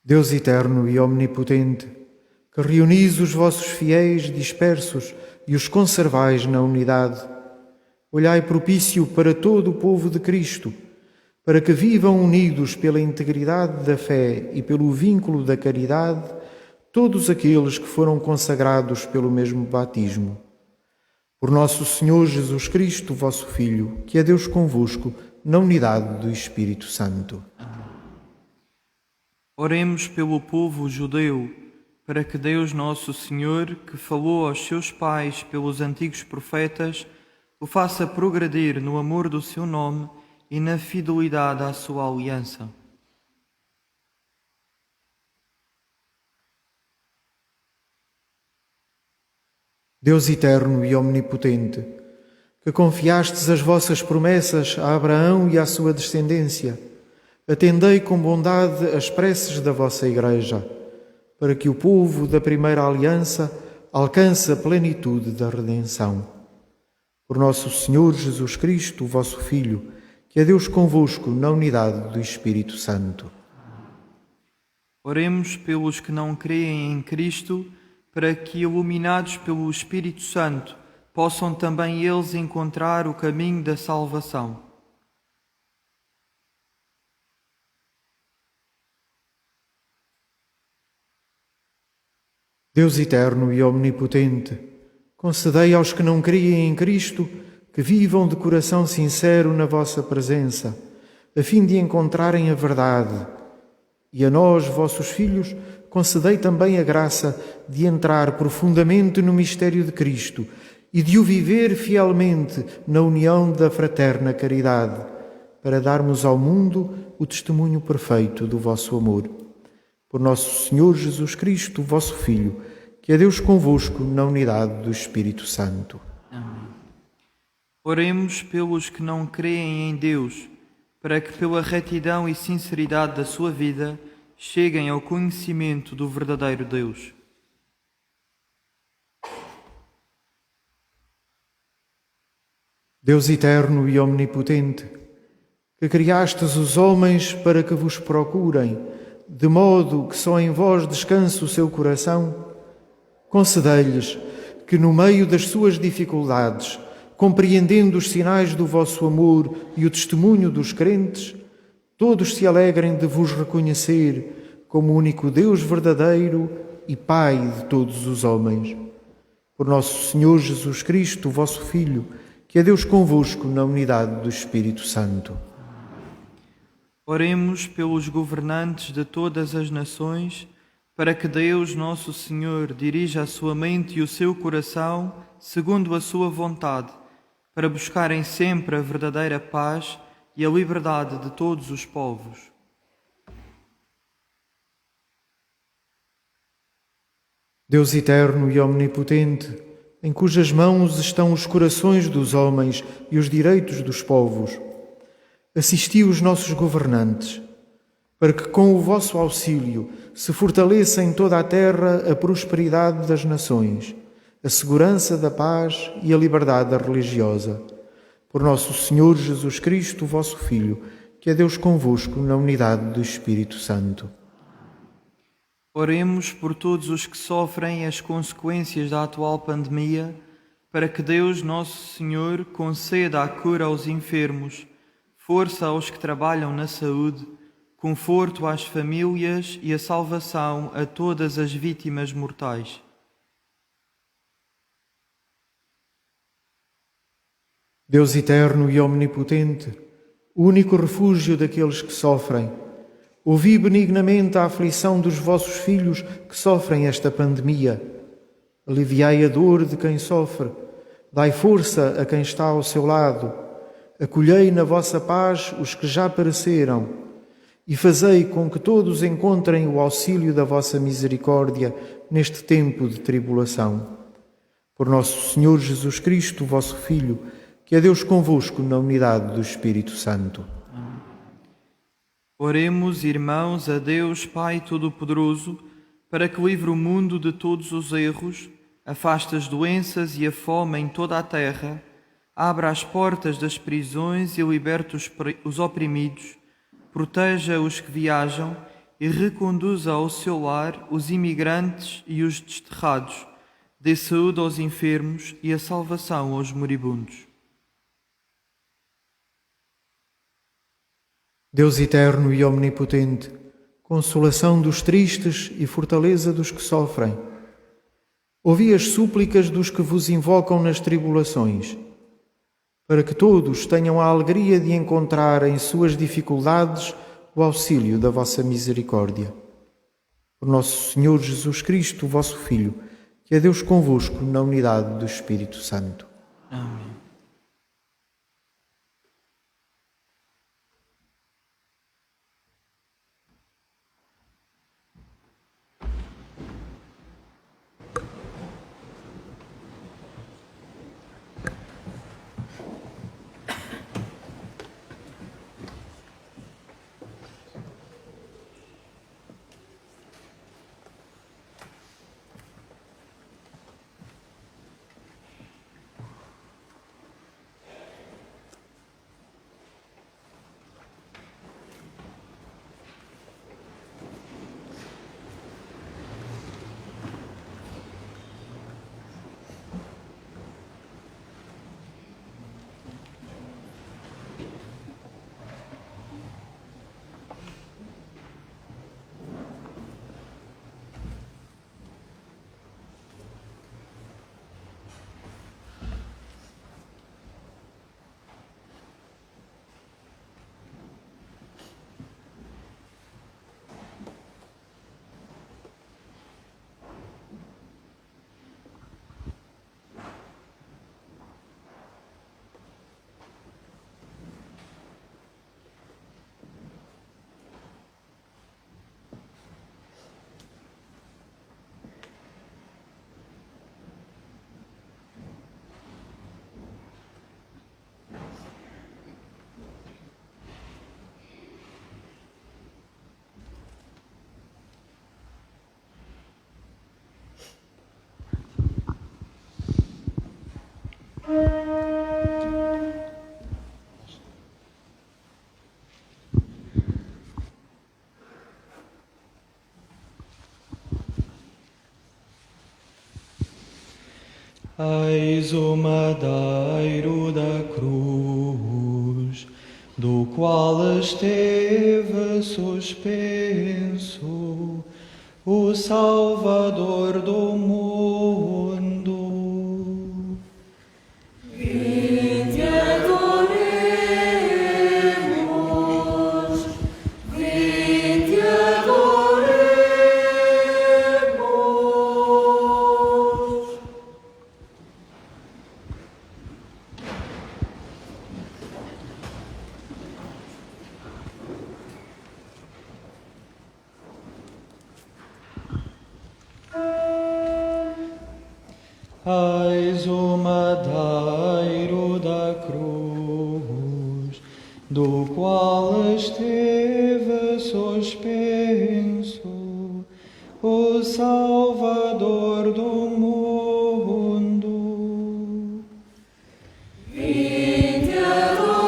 Deus eterno e omnipotente, que reunis os vossos fiéis dispersos e os conservais na unidade, olhai propício para todo o povo de Cristo, para que vivam unidos pela integridade da fé e pelo vínculo da caridade todos aqueles que foram consagrados pelo mesmo batismo. Por nosso Senhor Jesus Cristo, vosso Filho, que é Deus convosco, na unidade do Espírito Santo. Oremos pelo povo judeu, para que Deus nosso Senhor, que falou aos seus pais pelos antigos profetas, o faça progredir no amor do seu nome e na fidelidade à sua aliança. Deus eterno e omnipotente, que confiastes as vossas promessas a Abraão e à sua descendência, atendei com bondade as preces da vossa Igreja, para que o povo da primeira aliança alcance a plenitude da redenção. Por nosso Senhor Jesus Cristo, vosso Filho, que é Deus convosco na unidade do Espírito Santo. Oremos pelos que não creem em Cristo, para que, iluminados pelo Espírito Santo, possam também eles encontrar o caminho da salvação. Deus eterno e omnipotente, concedei aos que não creem em Cristo que vivam de coração sincero na vossa presença, a fim de encontrarem a verdade. E a nós, vossos filhos, concedei também a graça de entrar profundamente no mistério de Cristo e de o viver fielmente na união da fraterna caridade, para darmos ao mundo o testemunho perfeito do vosso amor. Por nosso Senhor Jesus Cristo, vosso Filho, que é Deus convosco na unidade do Espírito Santo. Oremos pelos que não creem em Deus, para que pela retidão e sinceridade da sua vida cheguem ao conhecimento do verdadeiro Deus. Deus eterno e omnipotente, que criastes os homens para que vos procurem, de modo que só em vós descanse o seu coração, concedei-lhes que no meio das suas dificuldades, compreendendo os sinais do vosso amor e o testemunho dos crentes, todos se alegrem de vos reconhecer como o único Deus verdadeiro e Pai de todos os homens. Por nosso Senhor Jesus Cristo, vosso Filho, que é Deus convosco na unidade do Espírito Santo. Oremos pelos governantes de todas as nações, para que Deus, nosso Senhor, dirija a sua mente e o seu coração segundo a sua vontade, para buscarem sempre a verdadeira paz e a liberdade de todos os povos. Deus eterno e omnipotente, em cujas mãos estão os corações dos homens e os direitos dos povos, assisti os nossos governantes, para que com o vosso auxílio se fortaleça em toda a terra a prosperidade das nações, a segurança da paz e a liberdade religiosa. Por nosso Senhor Jesus Cristo, vosso Filho, que é Deus convosco na unidade do Espírito Santo. Oremos por todos os que sofrem as consequências da atual pandemia, para que Deus, nosso Senhor, conceda a cura aos enfermos, força aos que trabalham na saúde, conforto às famílias e a salvação a todas as vítimas mortais. Deus eterno e omnipotente, o único refúgio daqueles que sofrem, ouvi benignamente a aflição dos vossos filhos que sofrem esta pandemia. Aliviai a dor de quem sofre, dai força a quem está ao seu lado, acolhei na vossa paz os que já pereceram e fazei com que todos encontrem o auxílio da vossa misericórdia neste tempo de tribulação. Por nosso Senhor Jesus Cristo, vosso Filho, que é Deus convosco na unidade do Espírito Santo. Oremos, irmãos, a Deus, Pai Todo-Poderoso, para que livre o mundo de todos os erros, afaste as doenças e a fome em toda a terra, abra as portas das prisões e liberte os oprimidos, proteja os que viajam e reconduza ao seu lar os imigrantes e os desterrados, dê saúde aos enfermos e a salvação aos moribundos. Deus eterno e omnipotente, consolação dos tristes e fortaleza dos que sofrem, ouvi as súplicas dos que vos invocam nas tribulações, para que todos tenham a alegria de encontrar em suas dificuldades o auxílio da vossa misericórdia. Por nosso Senhor Jesus Cristo, vosso Filho, que é Deus convosco na unidade do Espírito Santo. Amém. Eis o madeiro da cruz, do qual esteve suspenso o Salvador do mundo. Vinde adoremos, vinde adoremos. Eis o madeiro da cruz, do qual esteve suspenso o Salvador do mundo. Vinde adoremos,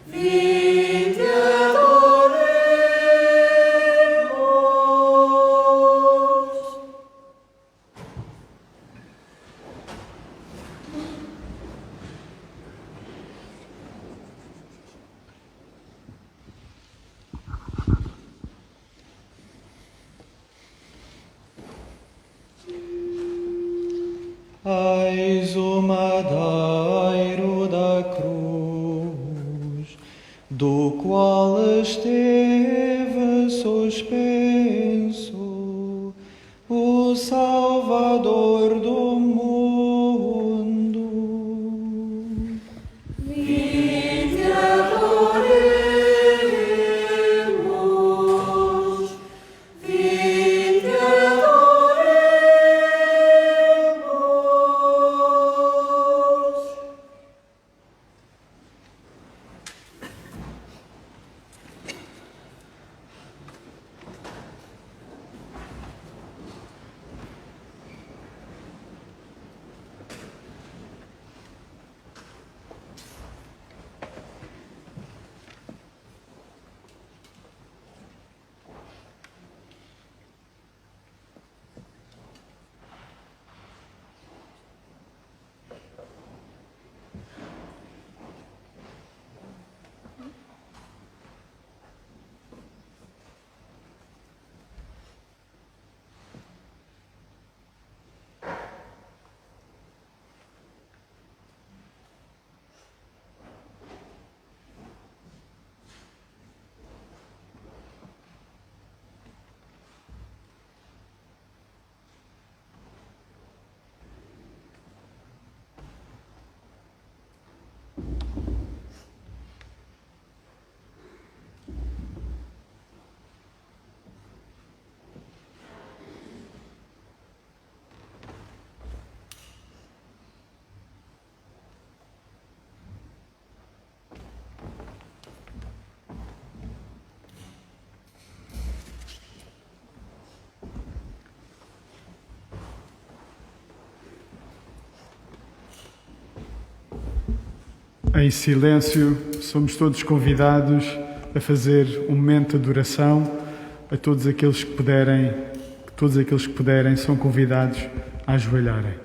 vinde adoremos. Eis o madeiro da cruz, do qual esteve suspenso o Salvador do mundo. Vinde adoremos, vinde adoremos. Em silêncio, somos todos convidados a fazer um momento de adoração. A todos aqueles que puderem, são convidados a ajoelharem.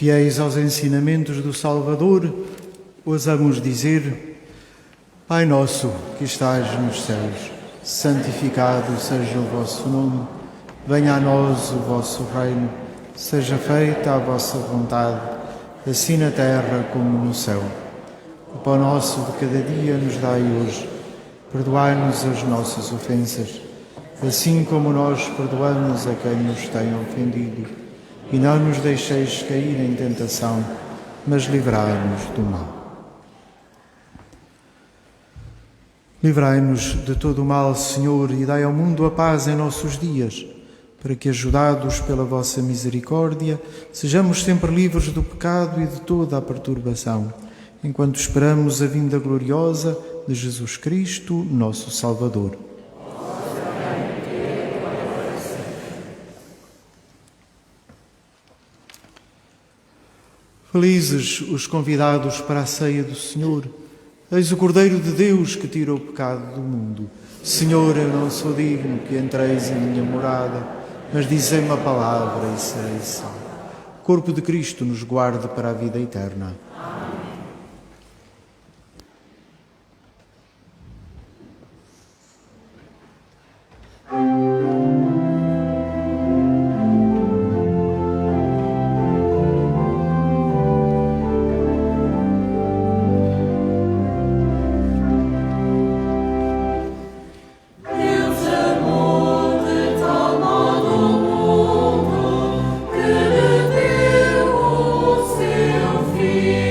Fiéis aos ensinamentos do Salvador, ousamos dizer: Pai nosso que estás nos céus, santificado seja o vosso nome. Venha a nós o vosso reino. Seja feita a vossa vontade, assim na terra como no céu. O pão nosso de cada dia nos dai hoje. Perdoai-nos as nossas ofensas, assim como nós perdoamos a quem nos tem ofendido. E não nos deixeis cair em tentação, mas livrai-nos do mal. Livrai-nos de todo o mal, Senhor, e dai ao mundo a paz em nossos dias, para que, ajudados pela vossa misericórdia, sejamos sempre livres do pecado e de toda a perturbação, enquanto esperamos a vinda gloriosa de Jesus Cristo, nosso Salvador. Felizes os convidados para a ceia do Senhor. Eis o Cordeiro de Deus que tira o pecado do mundo. Senhor, eu não sou digno que entreis em minha morada, mas dizei uma palavra e serei salvo. O corpo de Cristo nos guarde para a vida eterna. Filho.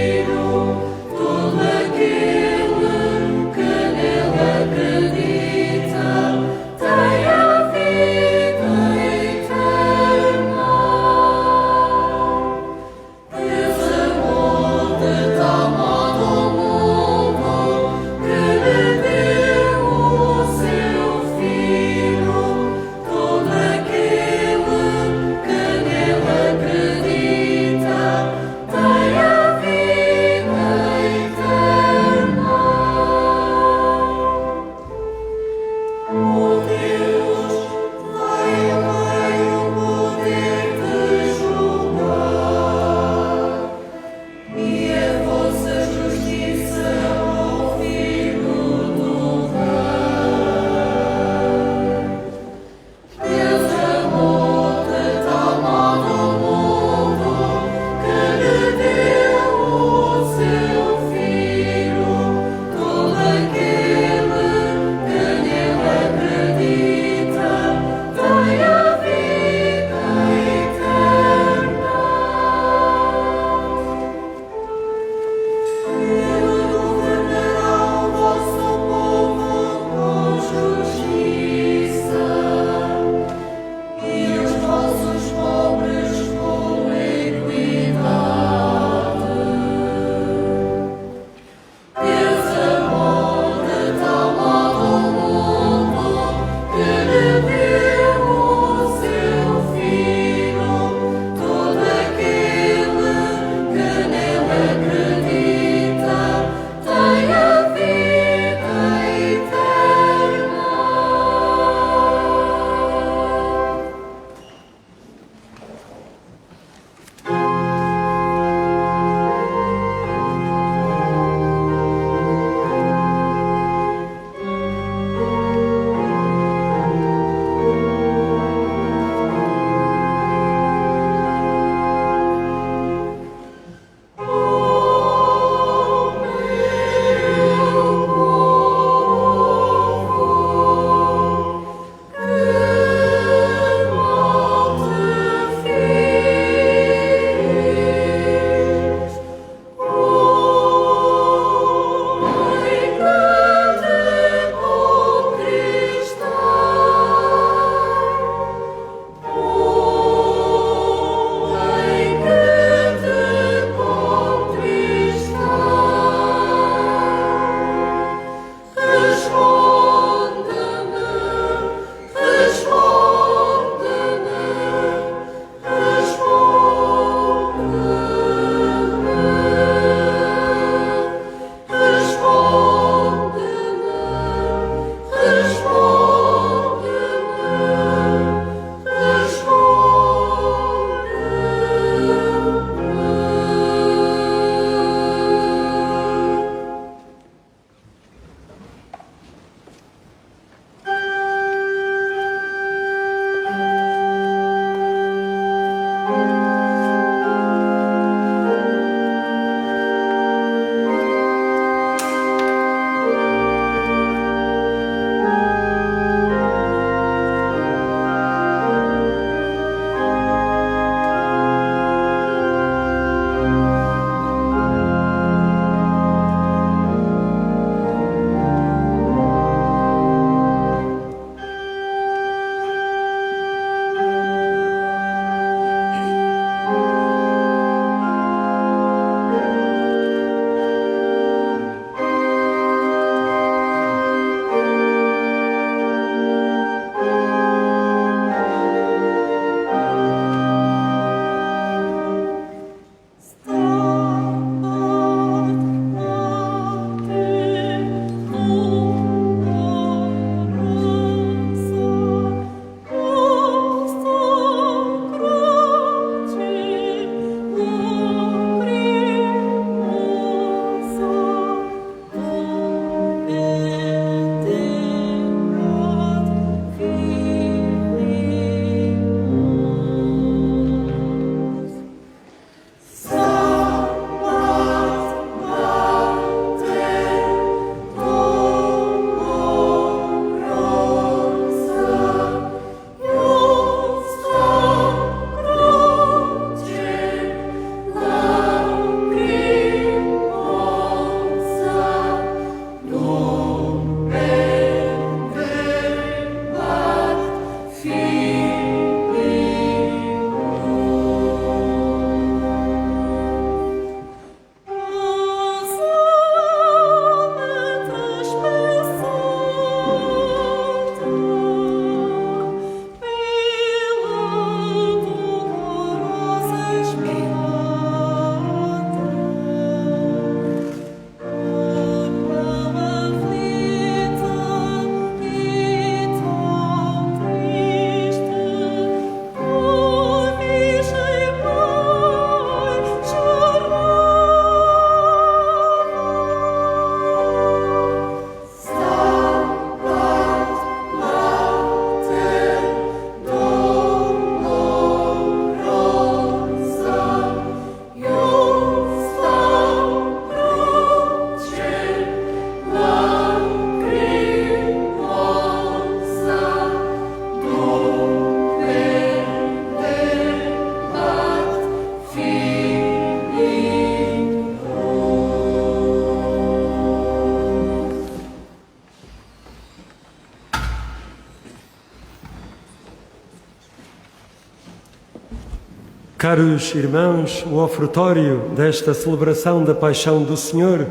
Caros irmãos, o ofertório desta celebração da Paixão do Senhor,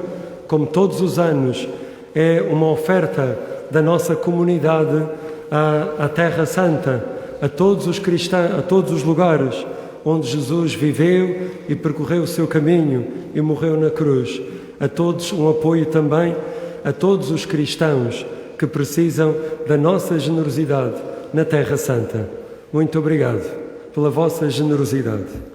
como todos os anos, é uma oferta da nossa comunidade à Terra Santa, a todos os cristãos, a todos os lugares onde Jesus viveu e percorreu o seu caminho e morreu na cruz. A todos um apoio também a todos os cristãos que precisam da nossa generosidade na Terra Santa. Muito obrigado pela vossa generosidade.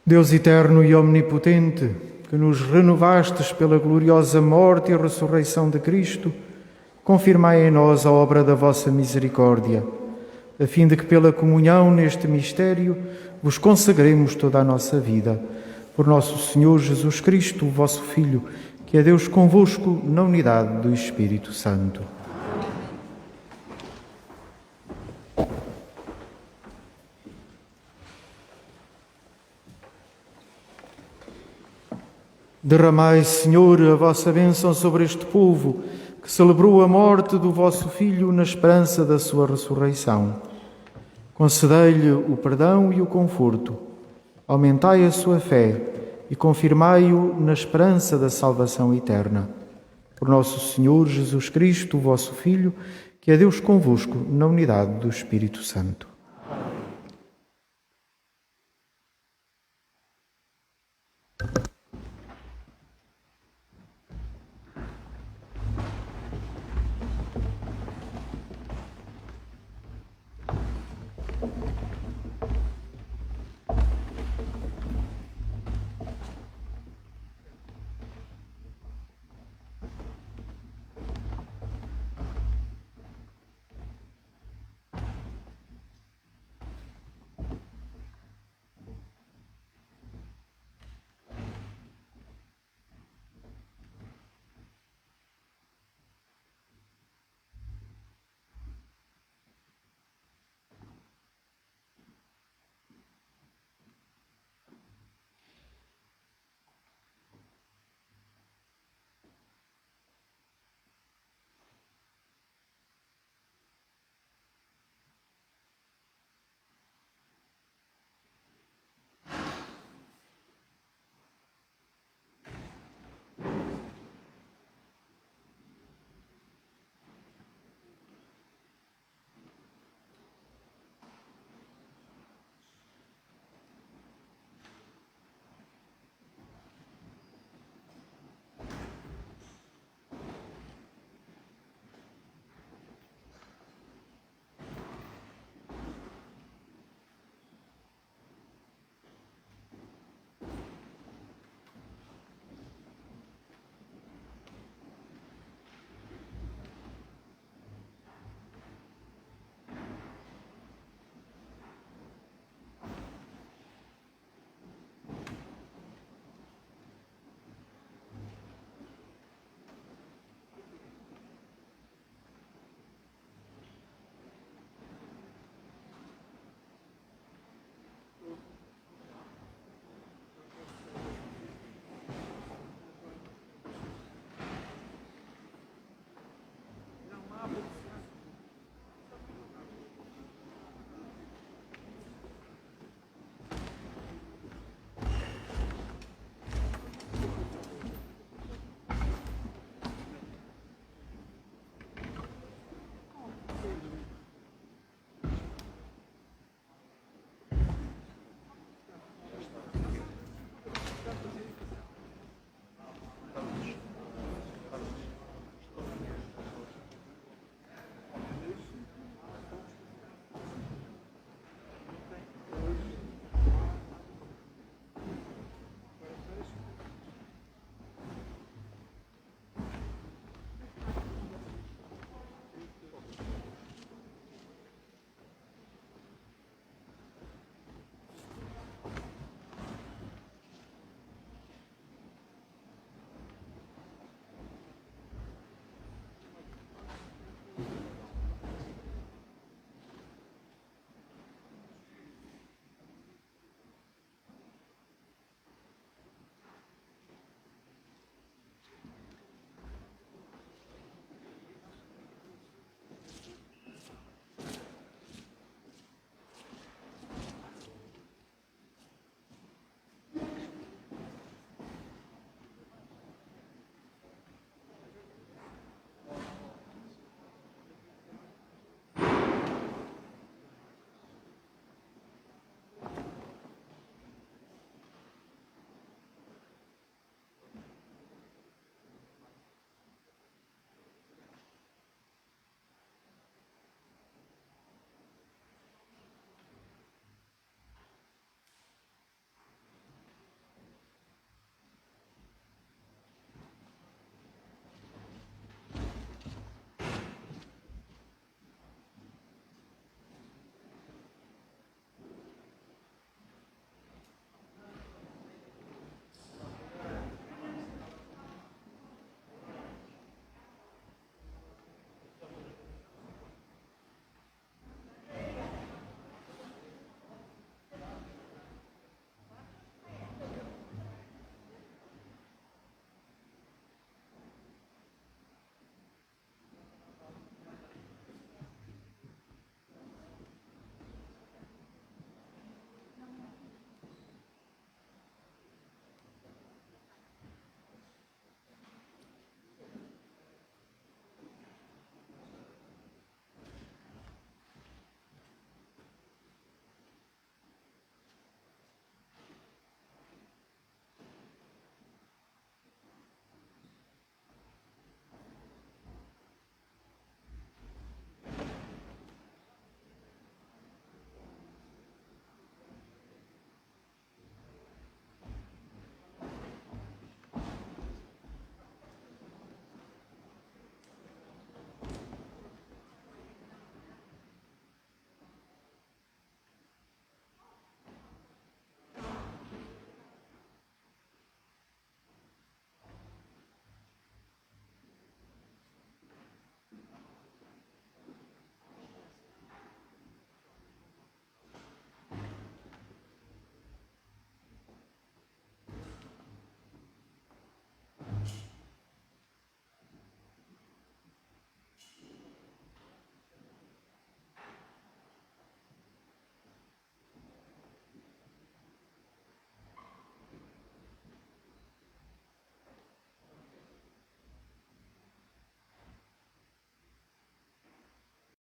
Deus eterno e omnipotente, que nos renovastes pela gloriosa morte e ressurreição de Cristo, confirmai em nós a obra da vossa misericórdia, a fim de que pela comunhão neste mistério vos consagremos toda a nossa vida. Por nosso Senhor Jesus Cristo, o vosso Filho, que é Deus convosco na unidade do Espírito Santo. Derramai, Senhor, a vossa bênção sobre este povo, que celebrou a morte do vosso Filho na esperança da sua ressurreição. Concedei-lhe o perdão e o conforto. Aumentai a sua fé e confirmai-o na esperança da salvação eterna. Por nosso Senhor Jesus Cristo, o vosso Filho, que é Deus convosco na unidade do Espírito Santo.